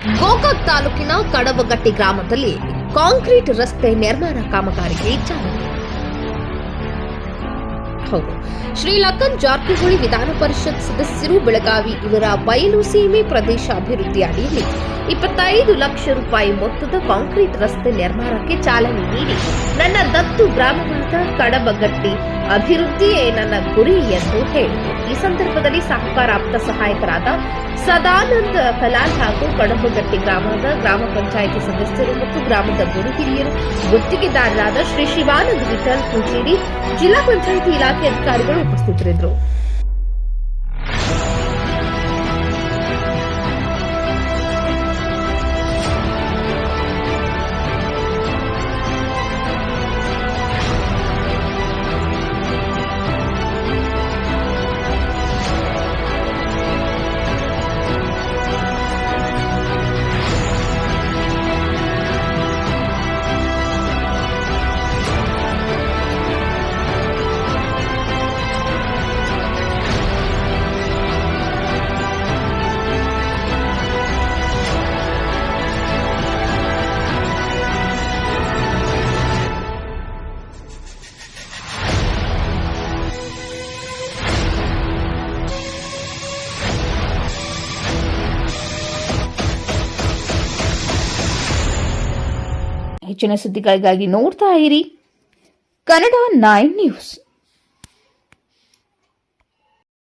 ಗೋಕಾಕ್ ತಾಲೂಕಿನ ಕಡಬಗಟ್ಟಿ ಗ್ರಾಮದಲ್ಲಿ ಕಾಂಕ್ರೀಟ್ ರಸ್ತೆ ನಿರ್ಮಾಣ ಕಾಮಗಾರಿಗೆ ಚಾಲನೆ. ಶ್ರೀ ಲಖನ್ ಜಾರಕಿಹೊಳಿ ವಿಧಾನ ಪರಿಷತ್ ಸದಸ್ಯರು ಬೆಳಗಾವಿ ಇವರ ಬಯಲು ಸೀಮೆ ಪ್ರದೇಶ ಅಭಿವೃದ್ಧಿ ಅಡಿಯಲ್ಲಿ 25 ಲಕ್ಷ ರೂಪಾಯಿ ಮೊತ್ತದ ಕಾಂಕ್ರೀಟ್ ರಸ್ತೆ ನಿರ್ಮಾಣಕ್ಕೆ ಚಾಲನೆ ನೀಡಿ ನನ್ನ ದತ್ತು ಗ್ರಾಮವಾದ ಕಡಬಗಟ್ಟಿ ಅಭಿವೃದ್ಧಿಯೇ ನನ್ನ ಗುರಿ ಎಂದು ಹೇಳಿದರು. ಈ ಸಂದರ್ಭದಲ್ಲಿ ಸಹಕಾರ ಆಪ್ತ ಸಹಾಯಕರಾದ ಸದಾನಂದ ಕಲಾಲ್ ಹಾಗೂ ಕಡಬಗಟ್ಟಿ ಗ್ರಾಮದ ಗ್ರಾಮ ಪಂಚಾಯಿತಿ ಸದಸ್ಯರು ಮತ್ತು ಗ್ರಾಮದ ಗುರು ಹಿರಿಯರು, ಗುತ್ತಿಗೆದಾರರಾದ ಶ್ರೀ ಶಿವಾನಂದ ವಿಠಲ್ ಪೂಜೇರಿ, ಜಿಲ್ಲಾ ಪಂಚಾಯಿತಿ ಇಲಾಖೆ ಅಧಿಕಾರಿಗಳು ಉಪಸ್ಥಿತರಿದ್ದರು. ಹೆಚ್ಚಿನ ಸುದ್ದಿಗಳಿಗಾಗಿ ನೋಡ್ತಾ ಇರಿ ಕನ್ನಡ 9 ನ್ಯೂಸ್.